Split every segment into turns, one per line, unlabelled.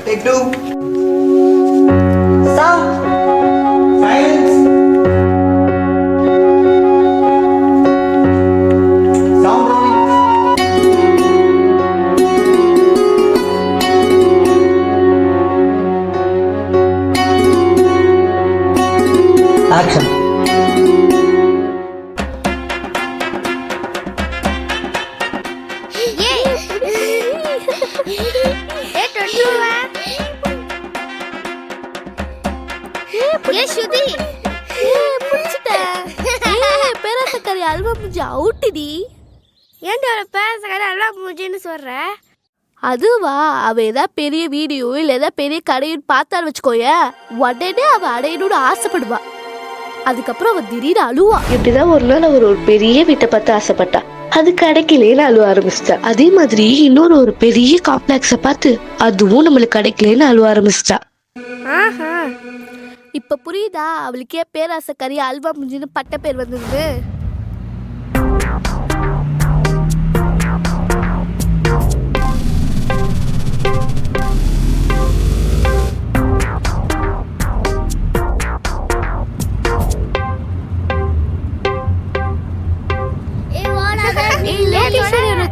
Take two. Sound. Silence. Sound rolling. Action.
பேராசக்காரி halwa மூஞ்சி அவுட்டுடி.
ஏன்டா பேராசக்காரி அல்வா மூஞ்சின்னு சொல்ற?
அதுவா, அவ ஏதாவது பெரிய வீடியோ இல்ல ஏதாவது பெரிய கடைன்னு பார்த்தான்னு வச்சுக்கோய, உடனே அவ அடையணும்னு ஆசைப்படுவா. அதுக்கப்புறம் அவ திடீர்னு அழுவா.
இப்படிதான் ஒரு நாள் அவர் ஒரு பெரிய வீட்டை பார்த்து ஆசைப்பட்டா. அது கிடைக்கலேன்னு அழுவ ஆரம்பிச்சிட்டா. அதே மாதிரி இன்னொரு பெரிய காம்ப்ளெக்ஸ பார்த்து அதுவும் நம்மளுக்கு கிடைக்கலன்னு அழுவ ஆரம்பிச்சிட்டா.
இப்ப புரியுதா அவளுக்கே பேராசக்காரி அல்வா மூஞ்சின்னு பட்ட பேர் வந்தது?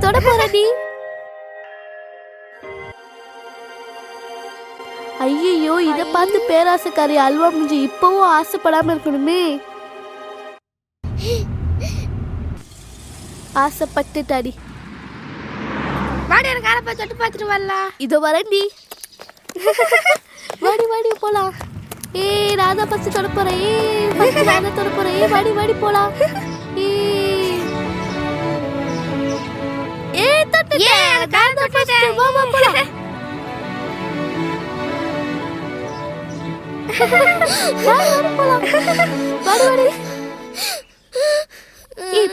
தொட போறடி. ஐயோ, இத பார்த்து பேராசக்காரி அல்வா மூஞ்சி இப்பவும் ஆசைப்படாம இருக்கணுமே. ஆசைப்பட்டுட்டாடி.
வாடி எனக்கு காரை போய் தொட்டு பார்த்துட்டு வரலாம்.
இதோ வரேன்டி. வாடி வாடி போலாம். ராதா பஸ்ட் தொட போறேன். ராதா தொட போறேன். வாடி வாடி போலாம்.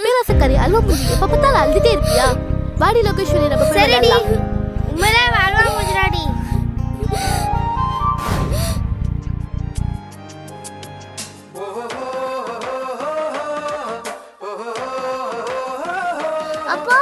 பேராசக்காரி அல்வா மூஞ்சி எப்ப பார்த்தாலும் அழுதுட்டே இருப்பியா? வாடி லோகேஸ்வரி, நம்ம
சரிடி. உண்மையிலே அல்வா மூஞ்சிடாடி. அப்பா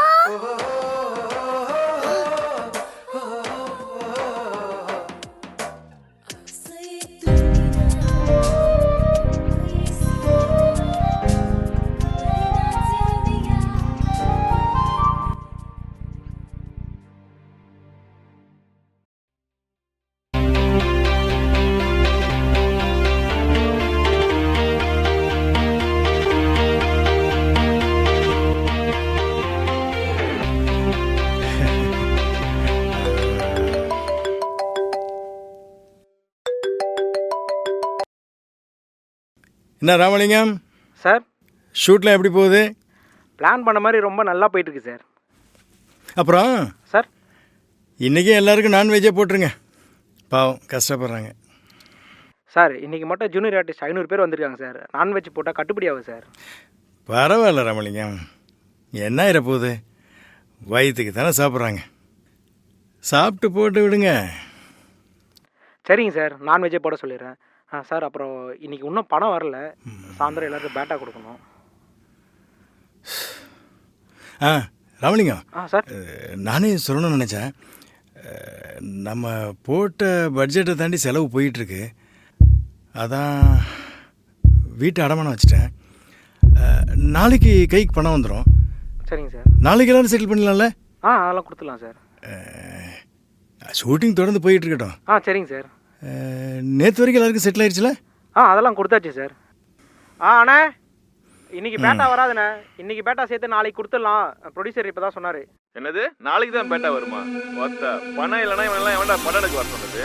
என்ன ராமலிங்கம்
சார்,
ஷூட்லாம் எப்படி போகுது?
பிளான் பண்ண மாதிரி ரொம்ப நல்லா போயிட்டுருக்கு சார்.
அப்புறம்
சார்,
இன்றைக்கி எல்லாருக்கும் நான்வெஜ்ஜே போட்டுருங்க, பாவம் கஷ்டப்படுறாங்க.
சார் இன்றைக்கி மட்டும் ஜூனியர் ஆர்டிஸ்ட் 500 பேர் வந்திருக்காங்க சார். நான்வெஜ் போட்டால் கட்டுப்படி ஆகும் சார்.
பரவாயில்ல ராமலிங்கம், என்ன ஆயிரப்போகுது, வயிற்றுக்கு தானே சாப்பிட்றாங்க, சாப்பிட்டு போட்டு விடுங்க.
சரிங்க சார், நான்வெஜ்ஜே போட சொல்லிடுறேன். சார் அப்புறம் இன்றைக்கி இன்னும் பணம் வரல, சாயந்தரம் எல்லாருக்கும் பேட்டா கொடுக்கணும்.
ராமலிங்கம்,
சார்
நானே சொல்லணும்னு நினச்சேன், நம்ம போட்ட பட்ஜெட்டை தாண்டி செலவு போயிட்டுருக்கு, அதான் வீட்டை அடமானம் வச்சுட்டேன். நாளைக்கு கைக்கு பணம் வந்துடும்.
சரிங்க சார்,
நாளைக்கு எல்லோரும் செட்டில் பண்ணிடலாம்ல?
அதெல்லாம் கொடுத்துடலாம் சார்.
ஷூட்டிங் தொடர்ந்து போயிட்டுருக்கட்டும்.
சரிங்க சார்.
நேற்று வரைக்கும் எல்லாருக்கும் செட்டில் ஆயிடுச்சுல?
அதெல்லாம் கொடுத்தாச்சு சார். அண்ணா இன்னைக்கு பேட்டா வராதுண்ணே, இன்னைக்கு பேட்டா சேர்த்து நாளைக்கு கொடுத்துடலாம். ப்ரொடியூசர் இப்போ தான் சொன்னார்.
என்னது, நாளைக்கு தான் பேட்டா வருமா? மொத்த பணம் இல்லைன்னா இவனெல்லாம் எவன்டா படம் எடுக்க வர சொன்னது?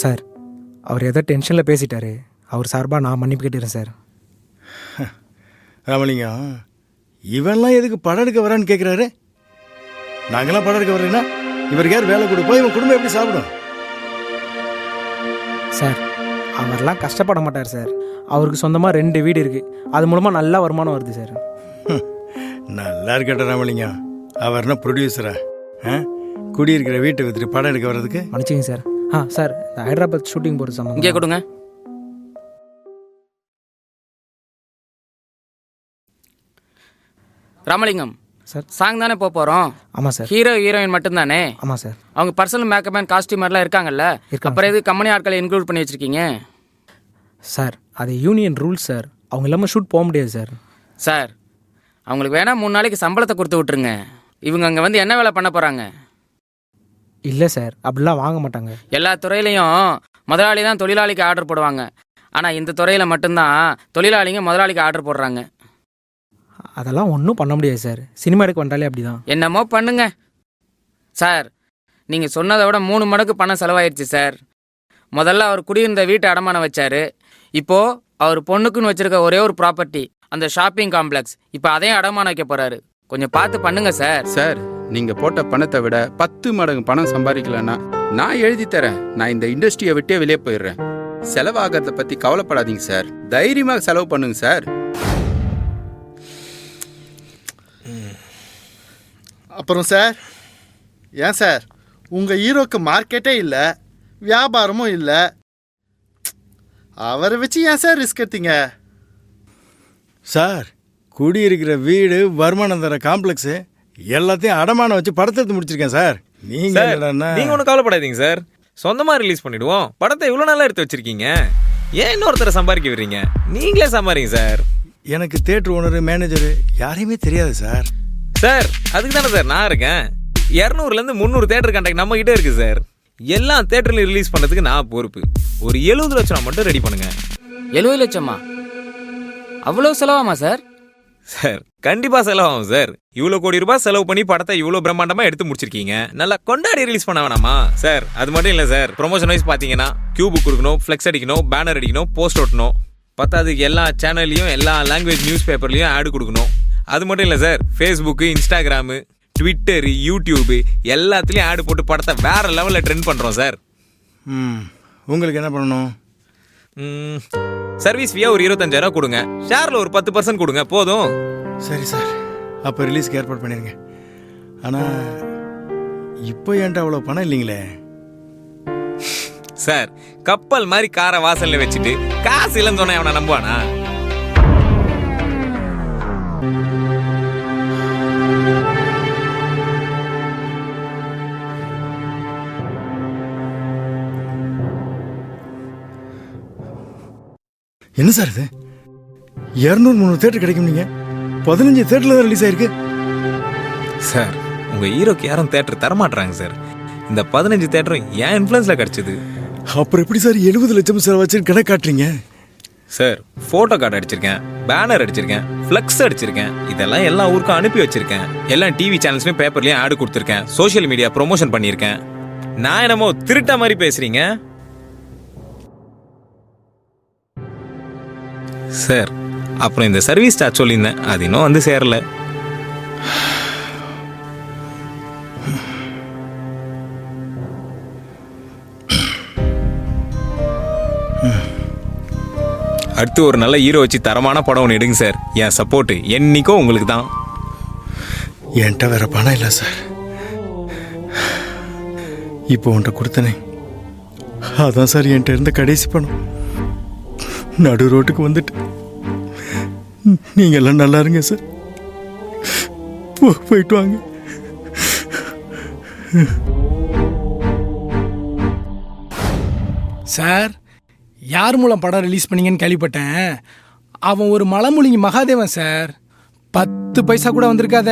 சார், அவர் ஏதோ டென்ஷனில் பேசிட்டாரு, அவர் சார்பாக நான் மன்னிப்பு கேட்டுறேன் சார்.
ராமலிங்கம், இவன்லாம் எதுக்கு படம் எடுக்க வரான்னு கேட்குறாரு? நாங்களாம் படம் எடுக்க வரேன்னா இவருக்கு யார் வேலை கொடுப்போம், இவன் குடும்பம் எப்படி சாப்பிடும்?
சார் அவர்லாம் கஷ்டப்பட மாட்டார் சார். அவருக்கு சொந்தமாக 2 வீடு இருக்குது. அது மூலமாக நல்ல வருமானம் வருது சார்.
நல்லா இருக்கட்டும் ராமலிங்கம். அவர் என்ன ப்ரொடியூசரா? குடியிருக்கிற வீட்டை வித்துட்டு படம் எடுக்க வர்றதுக்கு?
மன்னிச்சிங்க சார். சார் இந்த ஹைதராபாத் ஷூட்டிங் போகிறது சம்பந்தம்
இங்கே கொடுங்க. ராமலிங்கம்
சார்.
சாங் தானே போகிறோம்?
ஆமாம் சார்.
ஹீரோ ஹீரோயின் மட்டும்தானே?
ஆமாம் சார்.
அவங்க பர்சனல் மேக்கப் மேன் காஸ்டியூமர்லாம் இருக்காங்கல்ல, அப்புறம் எது கம்பெனி ஆட்களை இன்க்ளூட் பண்ணி வச்சுருக்கீங்க?
சார் அது யூனியன் ரூல் சார். அவங்க இல்லாமல் ஷூட் போக முடியாது சார்.
சார் அவங்களுக்கு வேணால் 3 நாளைக்கு சம்பளத்தை கொடுத்து விட்ருங்க. இவங்க அங்கே வந்து என்ன வேலை பண்ண போகிறாங்க?
இல்லை சார், அப்படிலாம் வாங்க மாட்டாங்க.
எல்லா துறையிலையும் முதலாளி தான் தொழிலாளிக்கு ஆர்டர் போடுவாங்க. ஆனால் இந்த துறையில் மட்டும்தான் தொழிலாளிங்க முதலாளிக்கு ஆர்டர் போடுறாங்க.
அதெல்லாம் ஒன்றும் பண்ண முடியாது சார். சினிமா எடுக்க வந்தாலே அப்படி தான்.
என்னமோ பண்ணுங்க சார். நீங்கள் சொன்னதை விட 3 மடங்கு பணம் செலவாயிடுச்சு சார். முதல்ல அவர் குடியிருந்த வீட்டை அடமானம் வச்சார். இப்போது அவர் பொண்ணுக்குன்னு வச்சுருக்க ஒரே ஒரு ப்ராப்பர்ட்டி, அந்த ஷாப்பிங் காம்ப்ளெக்ஸ், இப்போ அதையும் அடமானம் வைக்க போகிறாரு. கொஞ்சம் பார்த்து பண்ணுங்க சார்.
சார் நீங்கள் போட்ட பணத்தை விட 10 மடங்கு பணம் சம்பாதிக்கலன்னா நான் எழுதி தரேன். நான் இந்த இண்டஸ்ட்ரியை விட்டே வெளியே போயிடுறேன். செலவாகிறத பற்றி கவலைப்படாதீங்க சார். தைரியமாக செலவு பண்ணுங்க சார்.
அப்புறம் சார், ஏன் சார் உங்கள் ஹீரோக்கு மார்க்கெட்டே இல்லை, வியாபாரமும் இல்லை, அவரை வச்சு ஏன் சார் ரிஸ்க் எடுத்தீங்க?
சார் குடியிருக்கிற வீடு, வருமானம் தர காம்ப்ளெக்ஸு எல்லாத்தையும் அடமானம் வச்சு படத்தை எடுத்து முடிச்சிருக்கேன் சார்.
நீங்க ஒன்றும் கவலைப்படாதீங்க சார். சொந்தமாக ரிலீஸ் பண்ணிடுவோம். படத்தை இவ்வளோ நல்லா எடுத்து வச்சிருக்கீங்க. ஏன் இன்னொருத்தரை சம்பாதிக்க விடுறீங்க? நீங்களே சம்பாதிங்க சார்.
எனக்கு தேட்டர் ஓனரு, மேனேஜரு யாரையுமே தெரியாது சார்.
சார் அதுக்கு தானே சார் நான் இருக்கேன். 200லேருந்து 300 தேட்டர் கான்டாக்ட் நம்ம கிட்டே இருக்குது சார். எல்லா தேட்டர்லையும் ரிலீஸ் பண்ணுறதுக்கு நான் பொறுப்பு. ஒரு 70 லட்சம் மட்டும் ரெடி பண்ணுங்க.
70 லட்சமா? அவ்வளோ செலவாமா சார்?
சார் கண்டிப்பாக செலவாகும் சார். இவ்வளோ கோடி ரூபாய் செலவு பண்ணி படத்தை இவ்வளோ பிரம்மாண்டமாக எடுத்து முடிச்சிருக்கீங்க. நல்லா கொண்டாடி ரிலீஸ் பண்ண வேணாமா சார்? அது மட்டும் இல்லை சார், ப்ரொமோஷன் வைஸ் பார்த்தீங்கன்னா கியூபு கொடுக்கணும், ஃப்ளெக்ஸ் அடிக்கணும், பேனர் அடிக்கணும், போஸ்ட் ஒட்டணும். பத்தாவதுக்கு எல்லா சேனல்லையும் எல்லா லாங்குவேஜ் நியூஸ் பேப்பர்லையும் ஆடு கொடுக்கணும். அது மட்டும் இல்லை sir, Facebook, Instagram, Twitter, YouTube எல்லாத்துலேயும் ஆடு போட்டு படத்தை வேறு லெவலில் ட்ரெண்ட் பண்ணுறோம் சார்.
உங்களுக்கு என்ன பண்ணணும்?
சர்வீஸ் ஃபீயாக ஒரு 25,000 கொடுங்க. ஷேரில் ஒரு 10% கொடுங்க, போதும்.
சரி சார், அப்போ ரிலீஸ்க்கு ஏற்பாடு பண்ணிடுங்க. ஆனால் இப்போ ஏன்ட்டு அவ்வளோ பணம் இல்லைங்களே
சார்? கப்பல் மாதிரி காரை வாசலில் வச்சுட்டு காசு இல்லைன்னு சொன்ன அவனை நம்புவானா?
என்ன சார் இது? 200-300 தேட்டர் கிடைக்கும். நீங்கள் 15 தேட்டரில் தான் ரிலீஸ் ஆயிருக்கு
சார். உங்கள் ஹீரோக்கு யாரும் தேட்டர் தரமாட்டுறாங்க சார். இந்த 15 தேட்டரும் என் இன்ஃப்ளூயன்ஸில் கிடச்சிது.
அப்புறம் எப்படி சார் 70 லட்சம் செலவாச்சு கணக்கு காட்டுறீங்க?
சார் ஃபோட்டோ கார்டு அடிச்சிருக்கேன், பேனர் அடிச்சிருக்கேன், ஃப்ளெக்ஸ் அடிச்சிருக்கேன். இதெல்லாம் எல்லா ஊருக்கும் அனுப்பி வச்சிருக்கேன். எல்லா டிவி சேனல்ஸ்லையும் பேப்பர்லையும் ஆடு கொடுத்துருக்கேன். சோஷியல் மீடியா ப்ரொமோஷன் பண்ணியிருக்கேன். நான் என்னமோ திருட்ட மாதிரி பேசுகிறீங்க சார். அப்புறம் இந்த சர்வீஸ் சார்ஜ் சொல்லியிருந்தேன், அது இன்னும் வந்து சேரல. அடுத்து ஒரு நல்ல ஹீரோ வச்சு தரமான படம் ஒன்று எடுங்க சார். என் சப்போர்ட்டு என்னைக்கோ உங்களுக்கு தான்.
என்கிட்ட வேற பணம் இல்லை சார். இப்போ உன்ட்ட கொடுத்தனே, அதான் சார் என்கிட்ட இருந்த கடைசி பணம். நடு ரோட்டுக்கு வந்துட்டு நீங்க எல்லாம் நல்லா இருங்க சார். போயிட்டு வாங்க.
சார், யார் மூலம் படம் ரிலீஸ் பண்ணீங்கன்னு கேள்விப்பட்டேன். அவன் ஒரு மலைமுழுங்கி மகாதேவன் சார். 10 பைசா கூட வந்திருக்காத.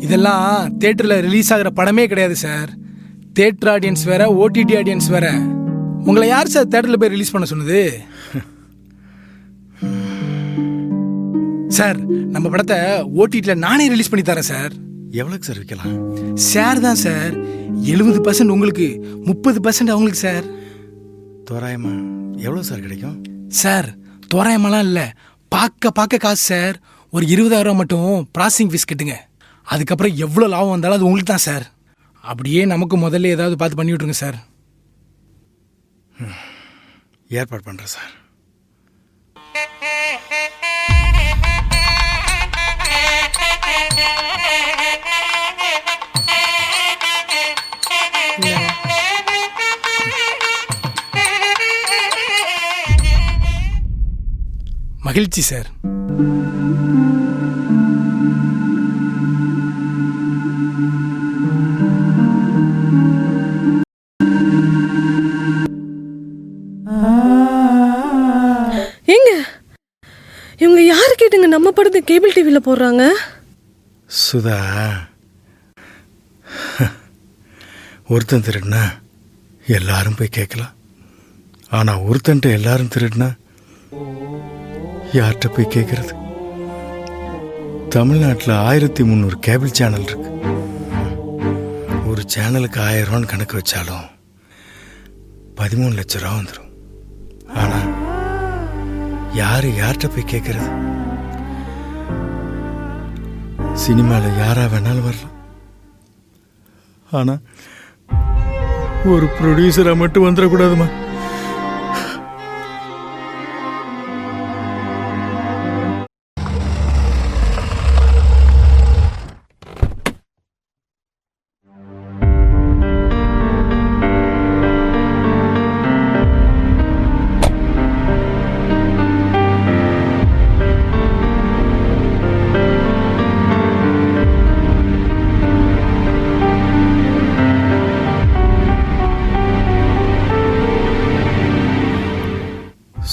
இதெல்லாம் தேட்டரில் ரிலீஸ் ஆகிற படமே கிடையாது சார். தேட்டர் ஆடியன்ஸ் வேற, ஓடிடி ஆடியன்ஸ் வேற. உங்களை யார் சார் தேட்டரில் போய் ரிலீஸ் பண்ண சொன்னது? சார், நம்ம படத்தை ஓடிடியில் நானே ரிலீஸ் பண்ணி தரேன் சார்.
எவ்வளோக்கு சார் விற்கலாம்?
ஷேர் தான் சார். 70% உங்களுக்கு, 30% அவங்களுக்கு சார்.
தோராயமா எவ்வளோ சார் கிடைக்கும்?
சார் தோராயமாலாம் இல்லை, பார்க்க காசு சார். ஒரு 20,000 மட்டும் ப்ராசஸிங் ஃபீஸ் கட்டுங்க. அதுக்கப்புறம் எவ்வளோ லாபம் வந்தாலும் அது உங்களுக்கு தான் சார். அப்படியே நமக்கு முதல்ல ஏதாவது பார்த்து பண்ணி விட்ருங்க சார்.
ஏற்பாடு பண்ணுறேன் சார்.
மகிழ்ச்சி சார்.
ஏங்க இவங்க யாரு கேட்டுங்க நம்ம படத்தை கேபிள் டிவில போடுறாங்க?
சுதா, ஒருத்தன் திருடினா எல்லாரும் போய் கேட்கலாம். ஆனால் ஒருத்தன்ட்ட எல்லாரும் திருடினா யார்கிட்ட போய் கேட்கறது? தமிழ்நாட்டில் 1300 கேபிள் சேனல் இருக்கு. ஒரு சேனலுக்கு 1000 ரூபான்னு கணக்கு வச்சாலும் 13 லட்சம் ரூபா வந்துடும். ஆனால் யார்கிட்ட போய் கேட்கறது? சினிமாவில் யாரா வேணாலும் வரலாம். ஆனால் ஒரு ப்ரொடியூசராக மட்டும் வந்துடக்கூடாதுமா.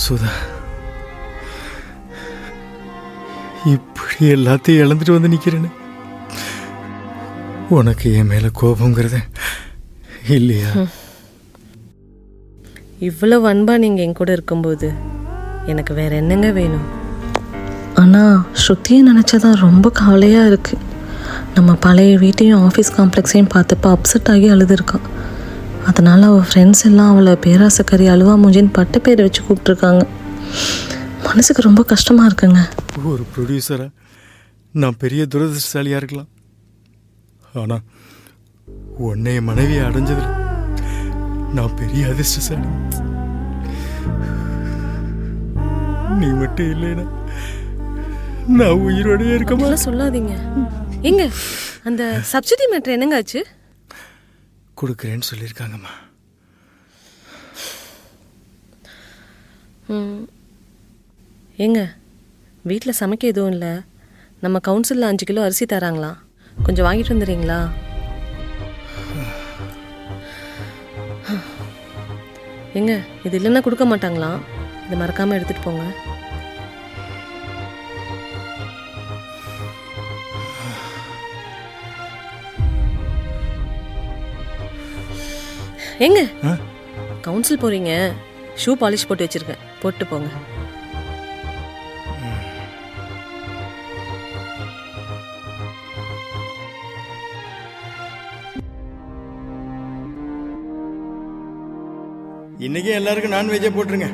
சுதா, இப்படி எல்லாத்தையும் இழந்துட்டு வந்து நிக்கிறேன்னு உனக்கு என் மேல கோபங்கிறத இல்லையா?
இவ்வளவு அன்பா நீங்க என் கூட இருக்கும்போது எனக்கு வேற என்னங்க வேணும்? ஆனா ஸ்ருதியை நினைச்சதான் ரொம்ப கவலையா இருக்கு. நம்ம பழைய வீட்டையும் ஆஃபீஸ் காம்ப்ளெக்ஸையும் பார்த்தப்ப அப்செட் ஆகி அழுதுருக்கான். அதனால அவள் ஃப்ரெண்ட்ஸ் எல்லாம் அவளை பேராசக்கறி அழுவா மூஞ்சின்னு பட்ட பேரை வச்சு கூப்பிட்டுருக்காங்க. மனசுக்கு ரொம்ப கஷ்டமா இருக்குங்க.
ஒரு ப்ரொடியூசரா நான் பெரிய துரதிர்ஷ்டசாலியா இருக்கலாம். ஆனா உன்னைய மனைவியை அடைஞ்சதுல நான் பெரிய அதிர்ஷ்டசாலி. நீ மட்டும் இல்லைன்னா நான் உயிரோடய இருக்க மாட்டேன்.
சொல்லாதீங்க. எங்க அந்த சப்சிடி மேட்டர் என்னங்க ஆச்சு?
கொடுக்குறேன்னு சொல்லியிருக்காங்கம்மா.
ஏங்க வீட்டில் சமைக்க எதுவும் இல்லை. நம்ம கவுன்சிலில் 5 கிலோ அரிசி தராங்களாம். கொஞ்சம் வாங்கிட்டு வந்துடுறீங்களா? ஏங்க இது இல்லைன்னா கொடுக்க மாட்டாங்களாம். இதை மறக்காமல் எடுத்துகிட்டு போங்க. ஏங்க கவுன்சில் போறீங்க, ஷூ பாலிஷ் போட்டு வச்சிருக்கேன், போட்டு போங்க.
இன்னைக்கே எல்லாருக்கும் நான்வெஜ்ஜே போட்டுருங்க.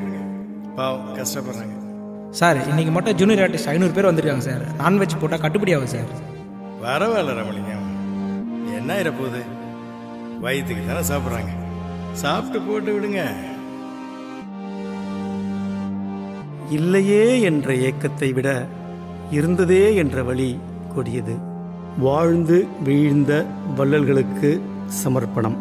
பாவம் கஷ்டப்படுறாங்க.
சார் இன்னைக்கு மட்டும் ஜூனியர் ஆர்டிஸ்ட் 500 பேர் வந்திருக்காங்க சார். நான்வெஜ் போட்டால் கட்டுப்படி ஆகும் சார்.
வரவேல ரமலிங்கம், என்ன ஆயிரப்போகுது? வயிற்றுக்கு தானே சாப்பிட்றாங்க, சாப்பிட்டு போட்டு விடுங்க.
இல்லையே என்ற ஏக்கத்தை விட இருந்ததே என்ற வழி கொடியது. வாழ்ந்து வீழ்ந்த வள்ளல்களுக்கு சமர்ப்பணம்.